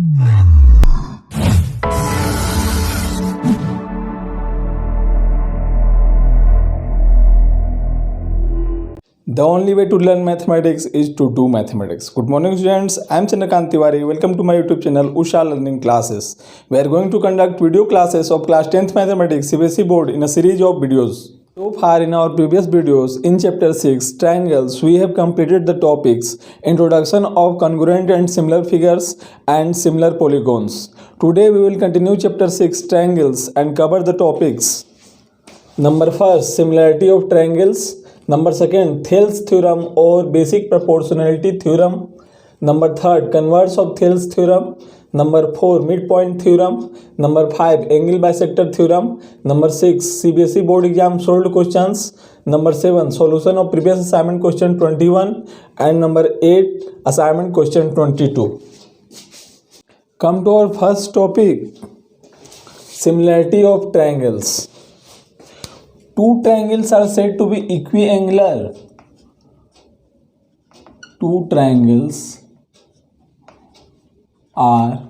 The only way to learn mathematics is to do mathematics. Good morning students, I am Chandrakant Tiwari. Welcome to my YouTube channel Usha Learning Classes. We are going to conduct video classes of class 10th mathematics CBSE board in a series of videos. So far in our previous videos in chapter 6 triangles we have completed the topics introduction of congruent and similar figures and similar polygons. Today we will continue chapter 6 triangles and cover the topics. Number first, similarity of triangles. Number second, Thales theorem or basic proportionality theorem. Number third, converse of Thales theorem. Number 4, midpoint theorem. Number 5, angle bisector theorem. Number 6, CBSE board exam solved questions. Number 7, solution of previous assignment question 21. And number 8, assignment question 22. Come to our first topic, similarity of triangles. Two triangles are said to be equiangular. Two triangles are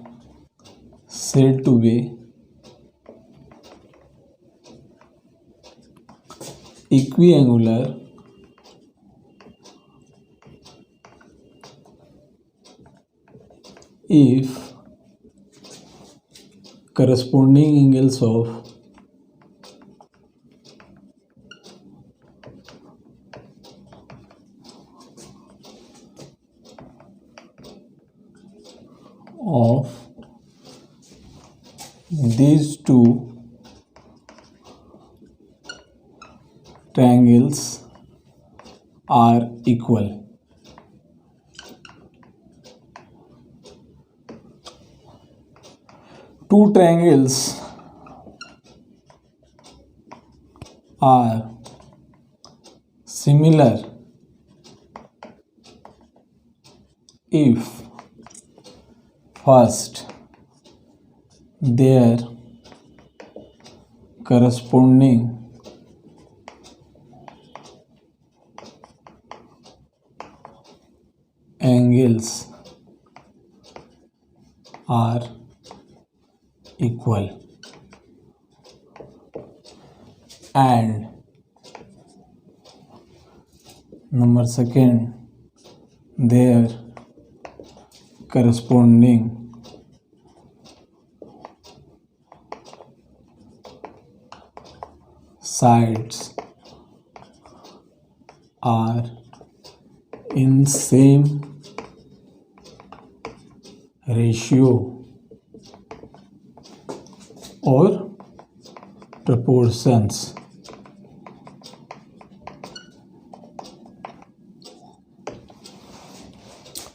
said to be equiangular if corresponding angles of these two triangles are equal. Two triangles are similar if first, their corresponding angles are equal, and number second, their corresponding sides are in same ratio or proportions.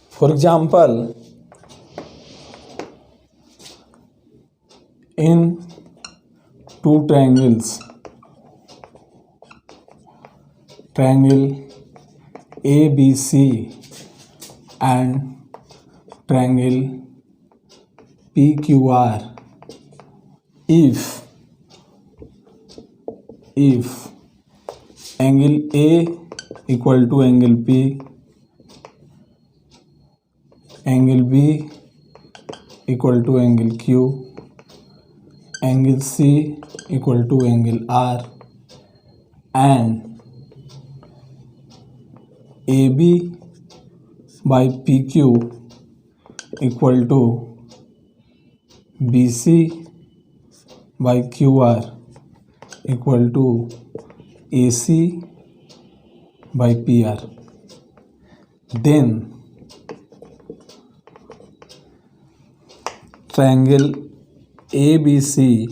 For example, in two triangles, triangle ABC and triangle PQR, if angle A equal to angle P, angle B equal to angle Q, angle C equal to angle R, and AB by PQ equal to BC by QR equal to AC by PR, then triangle ABC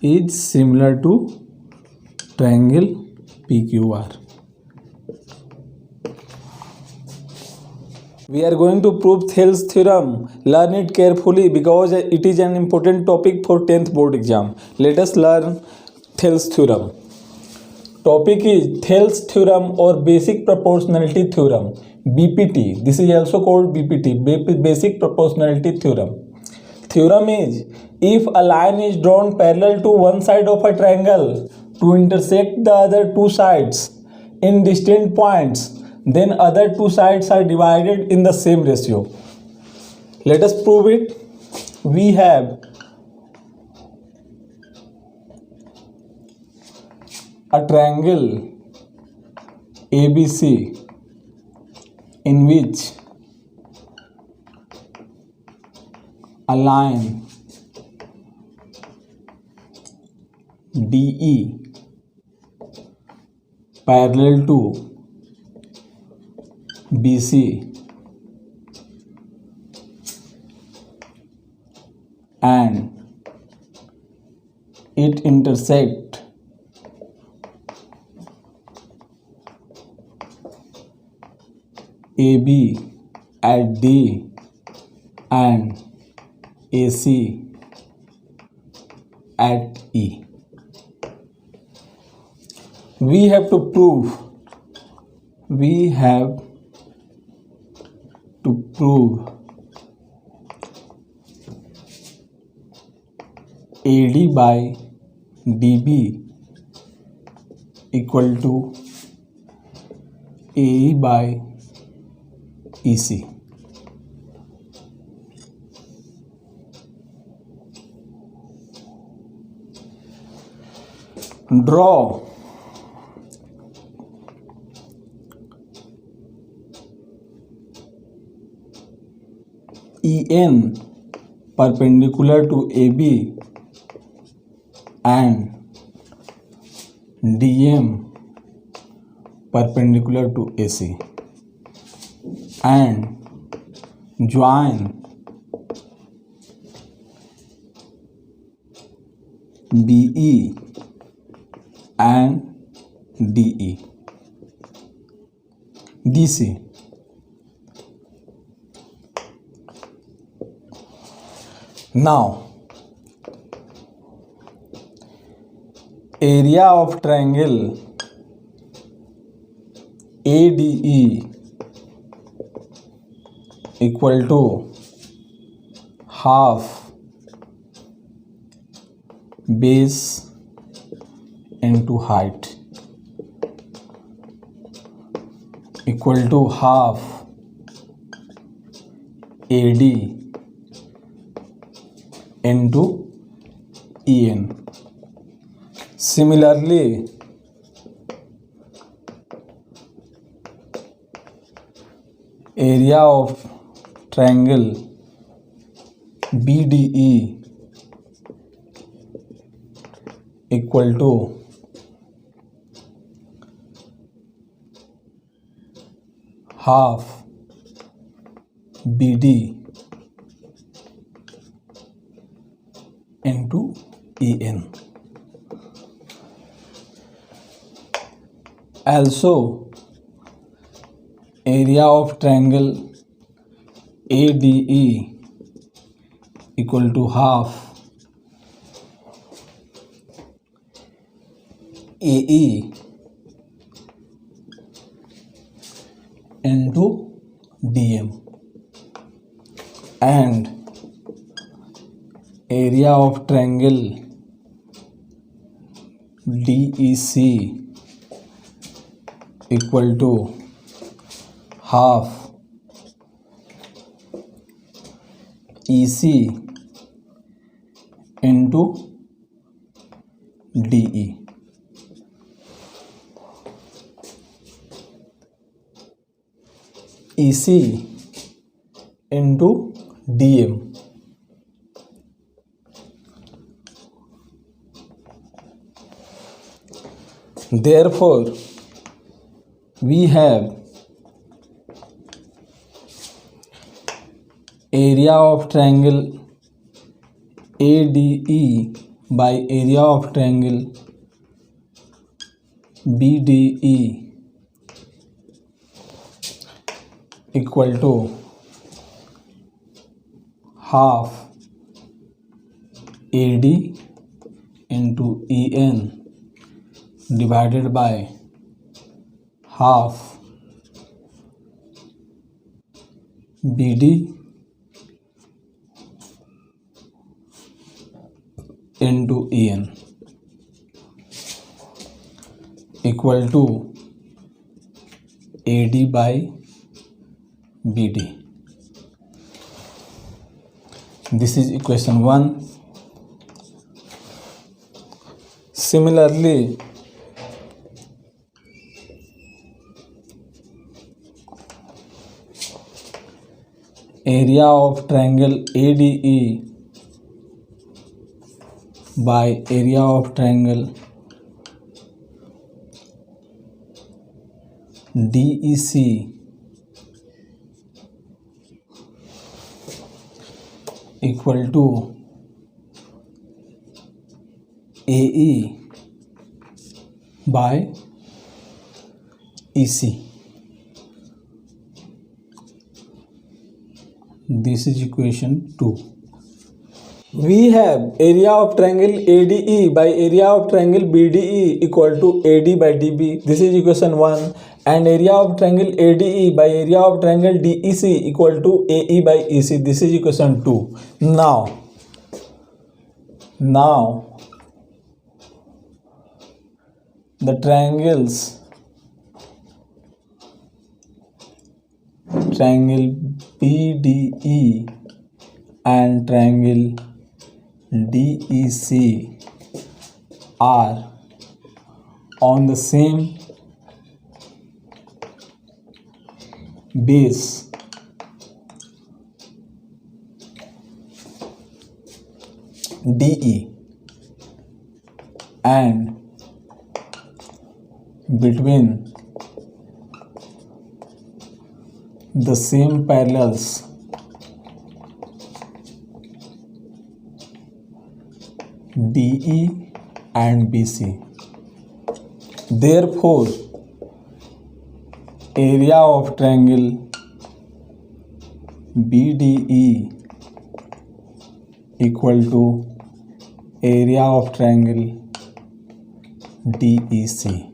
is similar to triangle PQR. We are going to prove Thales theorem. Learn it carefully because it is an important topic for 10th board exam. Let us learn Thales theorem. Topic is Thales theorem or basic proportionality theorem, BPT. This is also called BPT, basic proportionality theorem. Theorem is, if a line is drawn parallel to one side of a triangle to intersect the other two sides in distinct points, then other two sides are divided in the same ratio. Let us prove it. We have a triangle ABC in which a line DE parallel to BC and it intersect AB at D and AC at E. We have to prove AD by DB equal to AE by EC. Draw EN perpendicular to AB and DM perpendicular to AC and join BE and DE. DC. Now, area of triangle ADE equal to half base into height equal to half AD into EN. Similarly, area of triangle BDE equal to half BD into EN. Also, area of triangle ADE equal to half AE into DM and area of triangle DEC equal to half EC into DE. EC into DM. Therefore, we have area of triangle ADE by area of triangle BDE equal to half AD into EN divided by half BD into EN equal to AD by BD. This is equation 1. Similarly, area of triangle ADE by area of triangle DEC equal to AE by EC. This is equation 2. We have area of triangle ADE by area of triangle BDE equal to AD by DB. This is equation 1. And area of triangle ADE by area of triangle DEC equal to AE by EC. This is equation 2. Now the triangles triangle BDE and triangle DEC are on the same base DE and between the same parallels DE and BC. Therefore, area of triangle BDE equal to area of triangle DEC.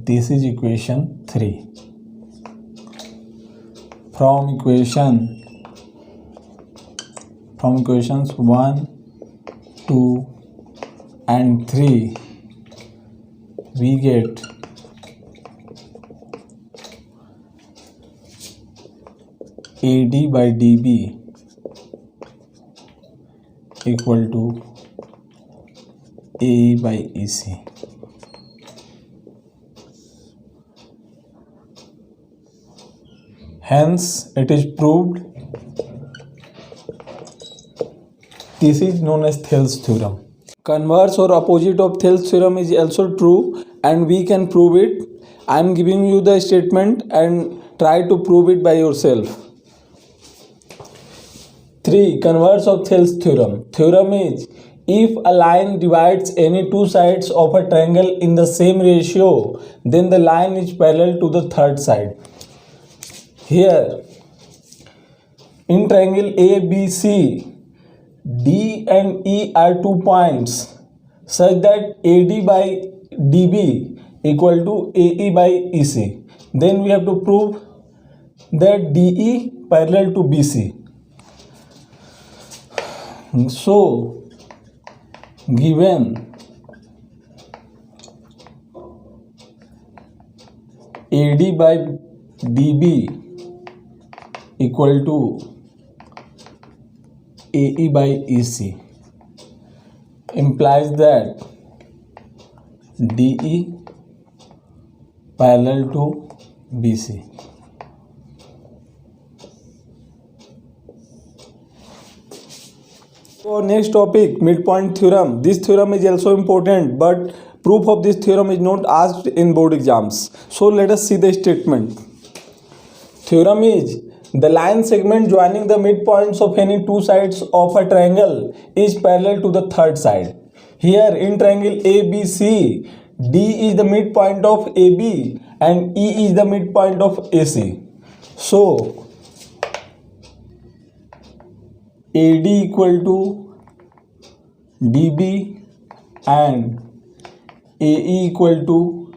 This is equation 3. From equations 1, 2 and 3 we get AD by DB equal to AE by EC. Hence, it is proved. This is known as Thales theorem. Converse or opposite of Thales theorem is also true, and we can prove it. I am giving you the statement and try to prove it by yourself. 3. Converse of Thales theorem. Theorem is, if a line divides any two sides of a triangle in the same ratio, then the line is parallel to the third side. Here, in triangle ABC, D and E are 2 points such that AD by DB equal to AE by EC. Then we have to prove that DE parallel to BC. So, given AD by DB equal to AE by EC implies that DE parallel to BC. So next topic, midpoint theorem. This theorem is also important, but proof of this theorem is not asked in board exams. So let us see the statement. Theorem is, the line segment joining the midpoints of any two sides of a triangle is parallel to the third side. Here in triangle ABC, D is the midpoint of AB and E is the midpoint of AC. So, AD equal to DB and AE equal to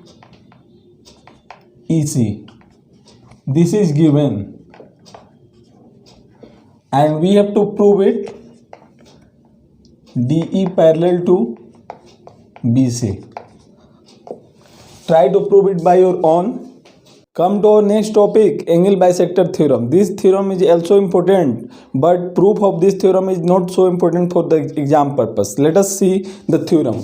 EC. This is given. And we have to prove it. DE parallel to BC. Try to prove it by your own. Come to our next topic, angle bisector theorem. This theorem is also important, but proof of this theorem is not so important for the exam purpose. Let us see the theorem.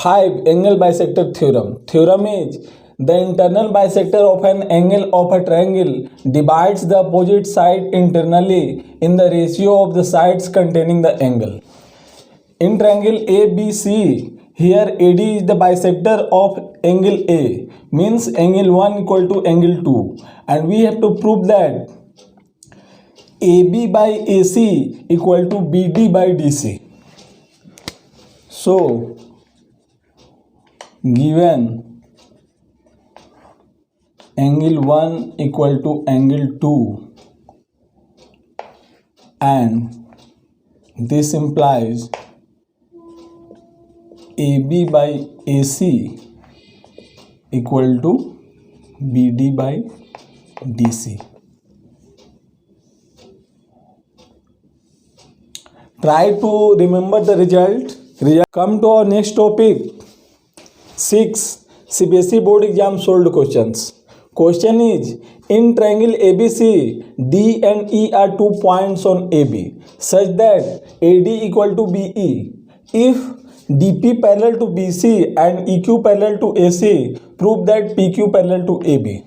5. Angle bisector theorem. Theorem is the internal bisector of an angle of a triangle divides the opposite side internally in the ratio of the sides containing the angle. In triangle ABC, here AD is the bisector of angle A, means angle 1 equal to angle 2, and we have to prove that AB by AC equal to BD by DC. So, given angle 1 equal to angle 2, and this implies AB by AC equal to BD by DC. Try to remember the result. Come to our next topic. 6. CBSE board exam solved questions. Question is, in triangle ABC, D and E are 2 points on AB such that AD equal to BE. If DP parallel to BC and EQ parallel to AC, prove that PQ parallel to AB.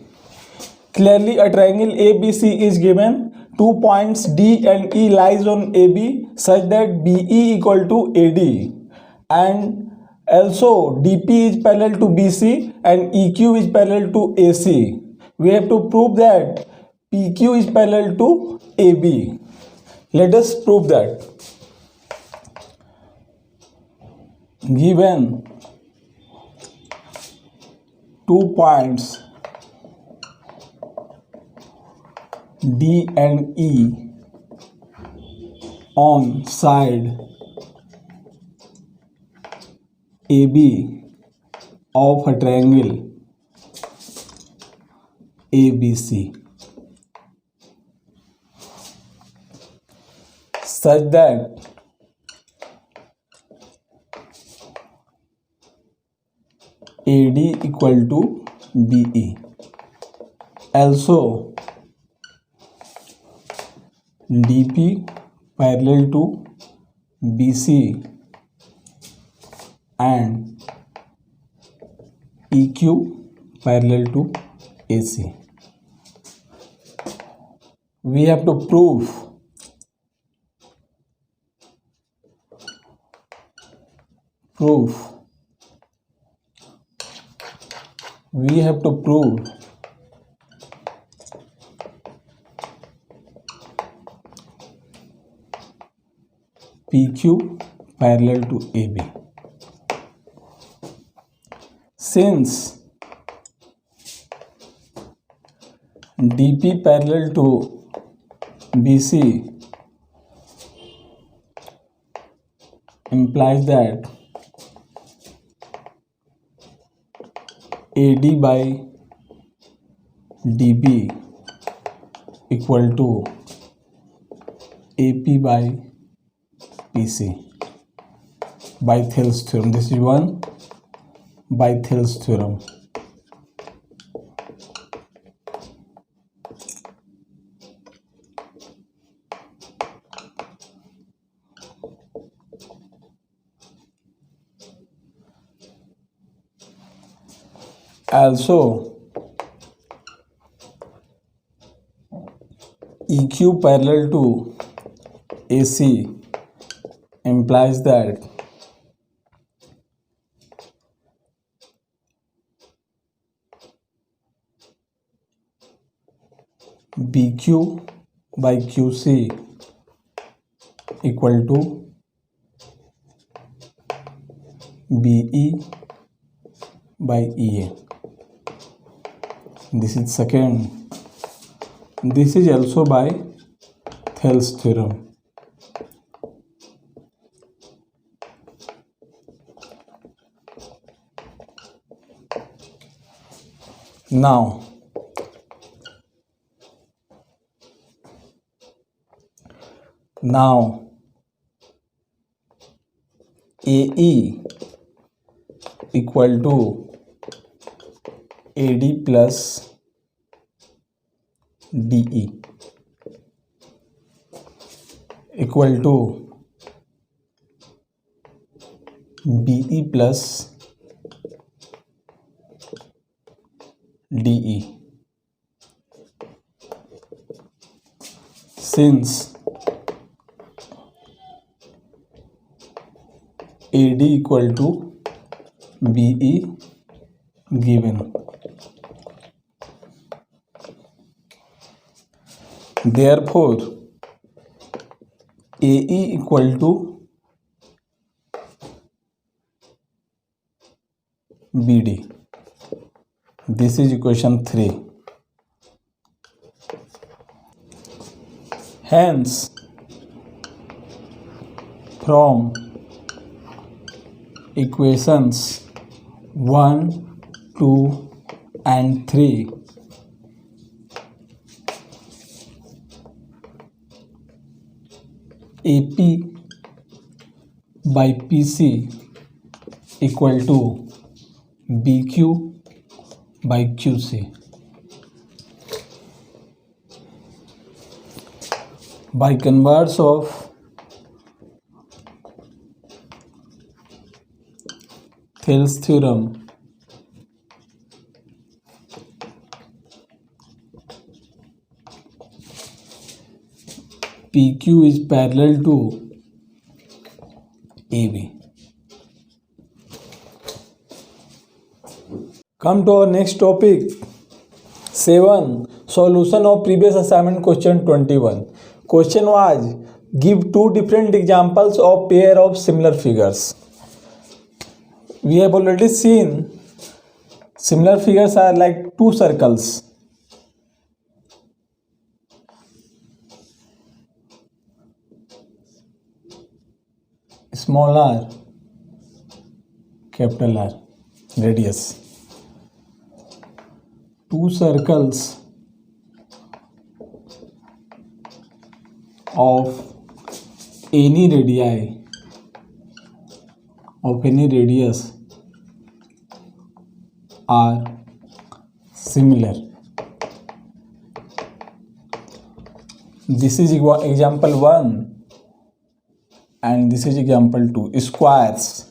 Clearly, a triangle ABC is given. 2 points D and E lies on AB such that BE equal to AD, and also DP is parallel to BC and EQ is parallel to AC. We have to prove that PQ is parallel to AB. Let us prove that. Given 2 points D and E on side AB of a triangle ABC such that AD equal to BE. Also, DP parallel to BC and EQ parallel to AC. We have to prove PQ parallel to AB. Since DP parallel to BC implies that AD by DB equal to AP by PC by Thales theorem. This is one by Thales theorem. Also, EQ parallel to AC implies that BQ by QC equal to BE by EA. This is second. This is also by Thales theorem. Now, AE equal to AD plus DE equal to BE plus DE. Since AD equal to BE given, therefore AE equal to BD. This is equation 3. Hence, from equations 1, 2 and 3, AP by PC equal to BQ by QC. By converse of Thales theorem, PQ is parallel to AB. Come to our next topic. 7. Solution of previous assignment question 21. Question was, give two different examples of pair of similar figures. We have already seen similar figures are like two circles. Small r, capital R, radius. Two circles of any radii of any radius are similar. This is example 1 and this is example 2. Squares.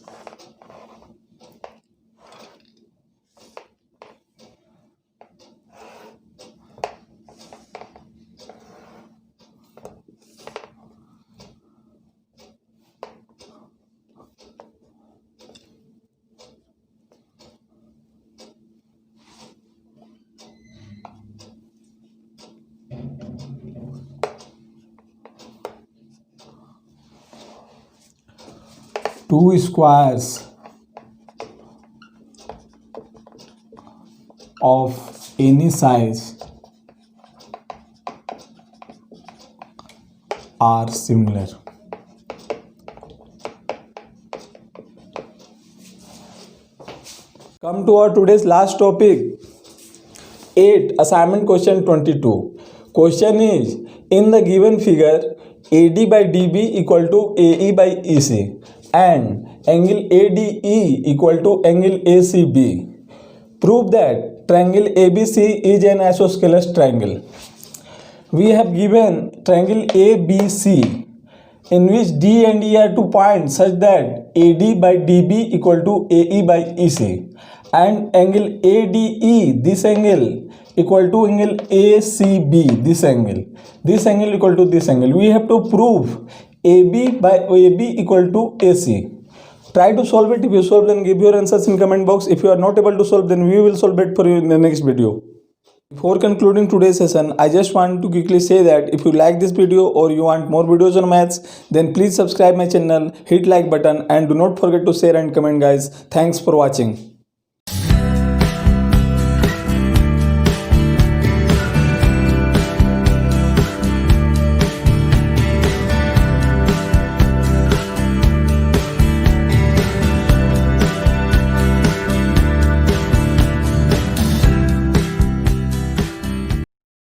Two squares of any size are similar. Come to our today's last topic. 8. Assignment question 22. Question is, in the given figure, AD by DB equal to AE by EC and angle ADE equal to angle ACB. Prove that triangle ABC is an isosceles triangle. We have given triangle ABC in which D and E are 2 points such that AD by DB equal to AE by EC and angle ADE, this angle, equal to angle ACB, this angle equal to this angle. We have to prove AB by AB equal to AC. Try to solve it. If you solve, then give your answers in comment box. If you are not able to solve, then we will solve it for you in the next video. Before concluding today's session, I just want to quickly say that if you like this video or you want more videos on maths, then please subscribe my channel, hit like button and do not forget to share and comment guys. Thanks for watching.